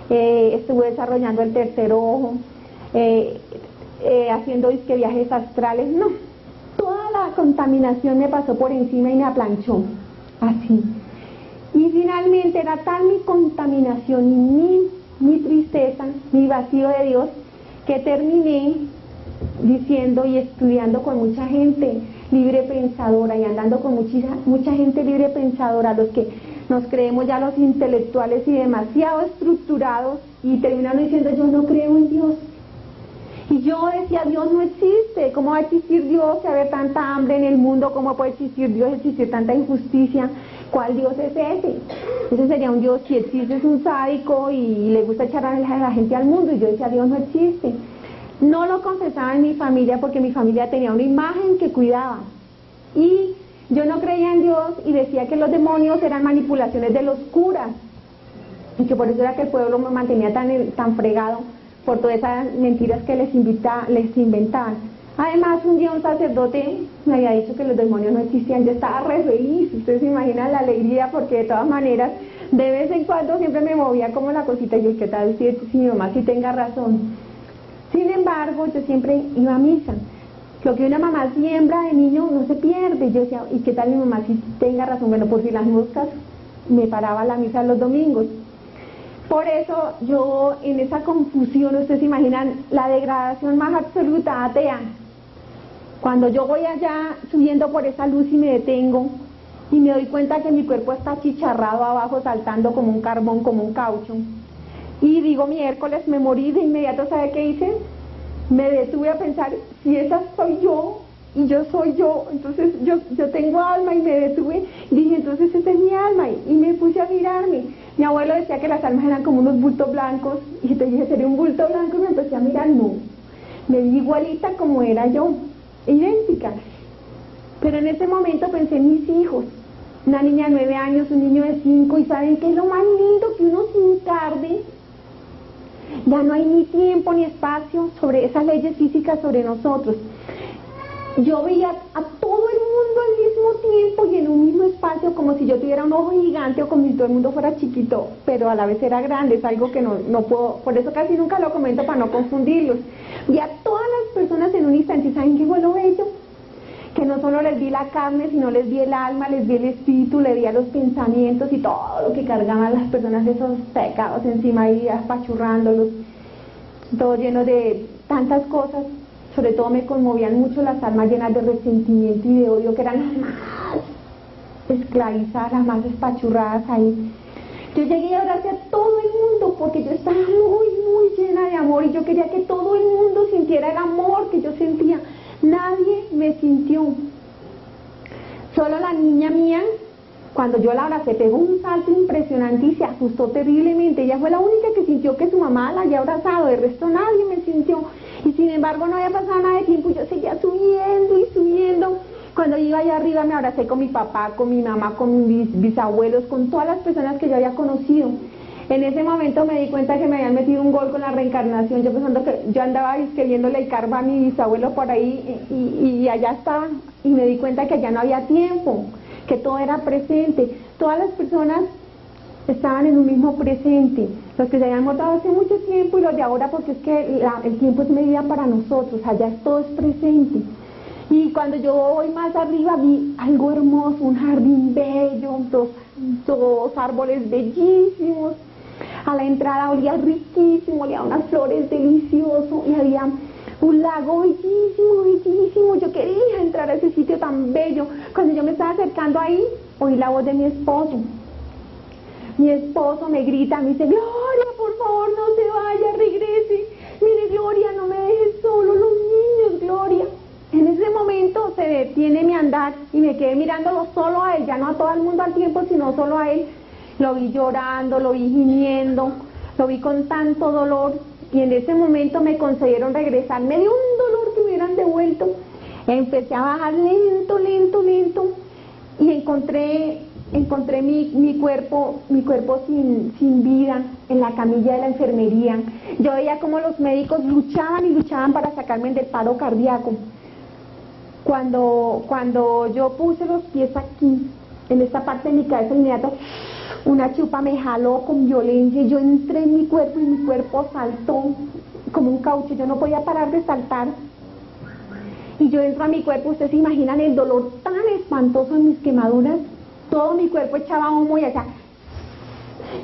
estuve desarrollando el tercer ojo, haciendo disque viajes astrales, no, toda la contaminación me pasó por encima y me aplanchó, así. Y finalmente era tal mi contaminación y mi tristeza, mi vacío de Dios, que terminé diciendo y estudiando con mucha gente libre pensadora y andando con mucha gente libre pensadora, los que nos creemos ya los intelectuales y demasiado estructurados, y terminando diciendo yo no creo en Dios. Y yo decía, Dios no existe, ¿cómo va a existir Dios si hay tanta hambre en el mundo? ¿Cómo puede existir Dios, existir tanta injusticia? ¿Cuál Dios es ese? Ese sería un Dios, si existe es un sádico y le gusta echar a la gente al mundo. Y yo decía, Dios no existe. No lo confesaba en mi familia porque mi familia tenía una imagen que cuidaba. Y yo no creía en Dios y decía que los demonios eran manipulaciones de los curas. Y que por eso era que el pueblo me mantenía tan fregado por todas esas mentiras que les inventaban. Además, un día un sacerdote me había dicho que los demonios no existían. Yo estaba re feliz, ustedes se imaginan la alegría, porque de todas maneras, de vez en cuando siempre me movía como la cosita, y yo, ¿qué tal si mi mamá sí tenga razón? Sin embargo, yo siempre iba a misa. Lo que una mamá siembra de niño no se pierde. Yo decía, ¿y qué tal mi mamá sí tenga razón? Bueno, por si las moscas, me paraba a la misa los domingos. Por eso yo, en esa confusión, ustedes se imaginan la degradación más absoluta, atea. Cuando yo voy allá subiendo por esa luz y me detengo y me doy cuenta que mi cuerpo está achicharrado abajo, saltando como un carbón, como un caucho, y digo, miércoles, me morí de inmediato. ¿Sabe qué hice? Me detuve a pensar, si esa soy yo y yo soy yo, entonces yo tengo alma, y me detuve, dije, entonces esa es mi alma, y me puse a mirarme. Mi abuelo decía que las almas eran como unos bultos blancos, y entonces dije, sería un bulto blanco, y me empecé a mirar, no, me vi igualita como era yo, idéntica. Pero en ese momento pensé en mis hijos, una niña de 9 años, un niño de 5, y ¿saben qué es lo más lindo? Que uno sin tarde, ya no hay ni tiempo ni espacio sobre esas leyes físicas sobre nosotros. Yo veía a todo el mundo al mismo tiempo y en un mismo espacio, como si yo tuviera un ojo gigante o como si todo el mundo fuera chiquito, pero a la vez era grande. Es algo que no puedo, por eso casi nunca lo comento para no confundirlos. Vi a todas las personas en un instante, y ¿saben qué fue lo bello? Que no solo les vi la carne, sino les vi el alma, les vi el espíritu, les vi a los pensamientos y todo lo que cargaban las personas, esos pecados encima y apachurrándolos, todo lleno de tantas cosas. Sobre todo me conmovían mucho las almas llenas de resentimiento y de odio, que eran las más esclavizadas, las más espachurradas ahí. Yo llegué a orarse a todo el mundo porque yo estaba muy llena de amor, y yo quería que todo el mundo sintiera el amor que yo sentía. Nadie me sintió. Solo la niña mía, cuando yo la abracé, pegó un salto impresionante y se asustó terriblemente. Ella fue la única que sintió que su mamá la había abrazado, de resto nadie me sintió. Y sin embargo no había pasado nada de tiempo, yo seguía subiendo y subiendo. Cuando iba allá arriba me abracé con mi papá, con mi mamá, con mis bisabuelos, con todas las personas que yo había conocido. En ese momento me di cuenta que me habían metido un gol con la reencarnación. Yo pensando que yo andaba viéndole el karma a mi bisabuelo por ahí, y allá estaba, y me di cuenta que allá no había tiempo, que todo era presente. Todas las personas estaban en un mismo presente, los que se habían muerto hace mucho tiempo y los de ahora, porque es que el tiempo es medida para nosotros, allá todo es presente. Y cuando yo voy más arriba vi algo hermoso, un jardín bello, dos árboles bellísimos. A la entrada olía riquísimo, olía unas flores delicioso, y había un lago bellísimo. Yo quería entrar a ese sitio tan bello. Cuando yo me estaba acercando ahí, oí la voz de mi esposo. Mi esposo me grita, me dice, Gloria, por favor, no se vaya, regrese. Mire, Gloria, no me dejes solo, los niños, Gloria. En ese momento se detiene mi andar y me quedé mirándolo solo a él, ya no a todo el mundo al tiempo, sino solo a él. Lo vi llorando, lo vi gimiendo, lo vi con tanto dolor, y en ese momento me concedieron regresar. Me dio un dolor que me hubieran devuelto. Empecé a bajar lento, y encontré mi cuerpo sin vida en la camilla de la enfermería. Yo veía cómo los médicos luchaban para sacarme del paro cardíaco. Cuando yo puse los pies aquí, en esta parte de mi cabeza, inmediato Una chupa me jaló con violencia y yo entré en mi cuerpo y mi cuerpo saltó como un caucho, yo no podía parar de saltar. Y yo entro a mi cuerpo, ustedes se imaginan el dolor tan espantoso en mis quemaduras, todo mi cuerpo echaba humo y hacía,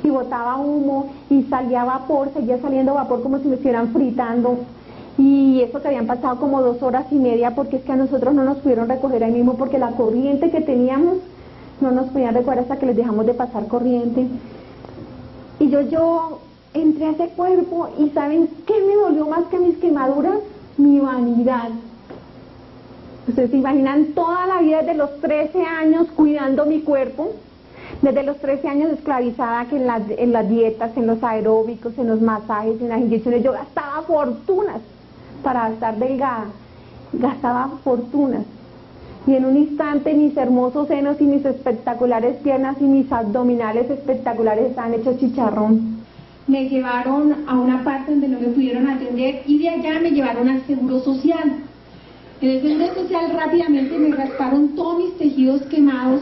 y botaba humo y salía vapor, seguía saliendo vapor como si me estuvieran fritando. Y eso que habían pasado como 2 horas y media, porque es que a nosotros no nos pudieron recoger ahí mismo porque la corriente que teníamos no nos podían recoger hasta que les dejamos de pasar corriente. Y yo entré a ese cuerpo y ¿saben qué me dolió más que mis quemaduras? Mi vanidad. Ustedes se imaginan toda la vida desde los 13 años cuidando mi cuerpo, desde los 13 años esclavizada que en las dietas, en los aeróbicos, en los masajes, en las inyecciones, yo gastaba fortunas para estar delgada, gastaba fortunas. Y en un instante mis hermosos senos y mis espectaculares piernas y mis abdominales espectaculares estaban hechos chicharrón. Me llevaron a una parte donde no me pudieron atender y de allá me llevaron al Seguro Social. En el Seguro Social rápidamente me rasparon todos mis tejidos quemados,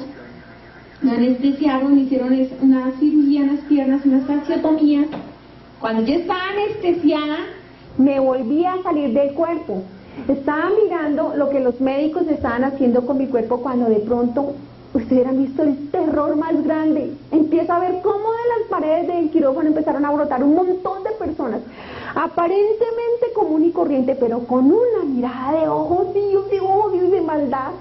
me anestesiaron, me hicieron una cirugía en las piernas, una fasciotomía. Cuando yo estaba anestesiada, me volví a salir del cuerpo. Estaba mirando lo que los médicos estaban haciendo con mi cuerpo cuando de pronto, ustedes han visto el terror más grande. Empiezo a ver cómo de las paredes del quirófano empezaron a brotar un montón de personas, aparentemente común y corriente, pero con una mirada de ojos vivos, de maldad.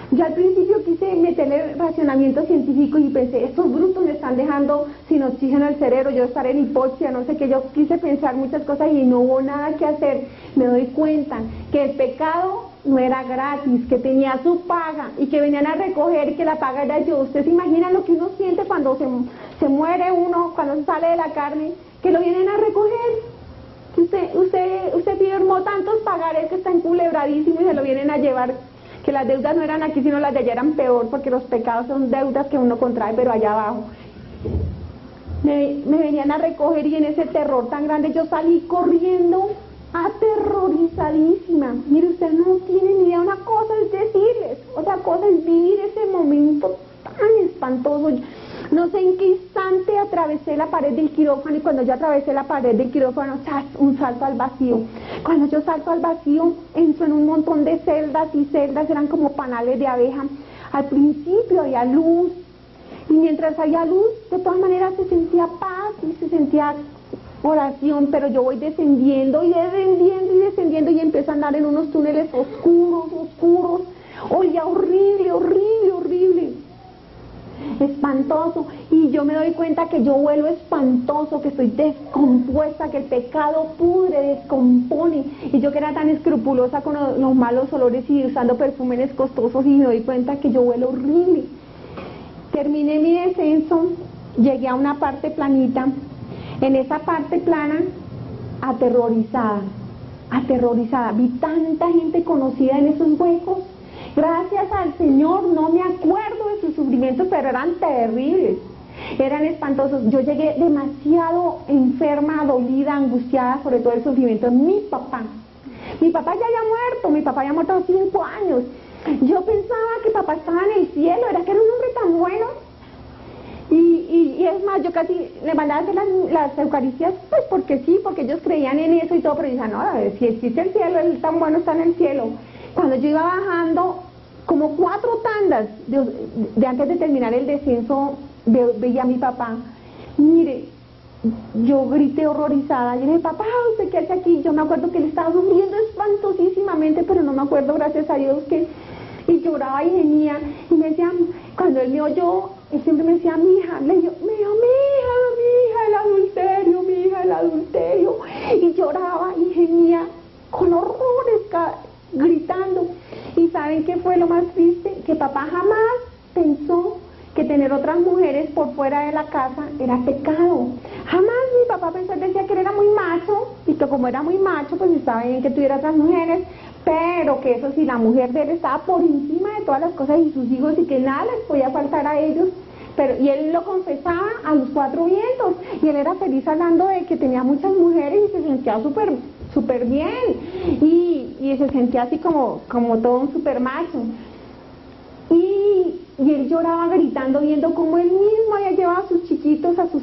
Yo al principio quise meterle racionamiento científico y pensé, estos brutos me están dejando sin oxígeno el cerebro, yo estaré en hipoxia, no sé qué, yo quise pensar muchas cosas y no hubo nada que hacer. Me doy cuenta que el pecado no era gratis, que tenía su paga y que venían a recoger y que la paga era yo. ¿Ustedes se imaginan lo que uno siente cuando se muere uno, cuando se sale de la carne, que lo vienen a recoger? Usted firmó tantos pagares que están culebradísimos y se lo vienen a llevar. Que las deudas no eran aquí, sino las de allá eran peor, porque los pecados son deudas que uno contrae, pero allá abajo. Me venían a recoger y en ese terror tan grande yo salí corriendo, aterrorizadísima. Mire, ustedes no tienen ni idea, una cosa es decirles, otra cosa es vivir ese momento tan espantoso. No sé en qué instante atravesé la pared del quirófano y cuando yo atravesé la pared del quirófano, ¡zas!, un salto al vacío. Cuando yo salto al vacío, entro en un montón de celdas y celdas, eran como panales de abeja. Al principio había luz y mientras había luz, de todas maneras se sentía paz y se sentía oración, pero yo voy descendiendo y descendiendo y descendiendo y empiezo a andar en unos túneles oscuros. Olía horrible, espantoso, y yo me doy cuenta que yo huelo espantoso, que estoy descompuesta, que el pecado pudre, descompone, y yo que era tan escrupulosa con los malos olores y usando perfumes costosos, y me doy cuenta que yo huelo horrible. Terminé mi descenso, llegué a una parte planita. En esa parte plana, aterrorizada, vi tanta gente conocida en esos huecos. Gracias al Señor no me acuerdo de sus sufrimientos, pero eran terribles, eran espantosos. Yo llegué demasiado enferma, dolida, angustiada, sobre todo el sufrimiento de mi papá. Mi papá ya había muerto, mi papá había muerto a los 5 años. Yo pensaba que papá estaba en el cielo, era que era un hombre tan bueno. Y es más, yo casi le mandaba a hacer las Eucaristías, pues porque sí, porque ellos creían en eso y todo, pero decían, no, si existe el cielo, él tan bueno está en el cielo. Cuando yo iba bajando, como 4 tandas de antes de terminar el descenso, veía a mi papá. Mire, yo grité horrorizada, yo le dije, papá, ¿usted qué hace aquí? Yo me acuerdo que él estaba sufriendo espantosísimamente, pero no me acuerdo, gracias a Dios, que... Y lloraba y gemía, y me decía, cuando él me oyó, él siempre me decía, mi hija, mi hija, el adulterio, y lloraba y gemía con horrores, gritando. ¿Y saben qué fue lo más triste? Que papá jamás pensó que tener otras mujeres por fuera de la casa era pecado. Jamás mi papá pensó, él decía que él era muy macho, y que como era muy macho, pues estaba bien que tuviera otras mujeres, pero que eso sí, la mujer de él estaba por encima de todas las cosas y sus hijos, y que nada les podía faltar a ellos. Y él lo confesaba a los 4 vientos, y él era feliz hablando de que tenía muchas mujeres y se sentía súper bien, y se sentía así como todo un super macho. Y y él lloraba gritando viendo cómo él mismo había llevado a sus chiquitos, a sus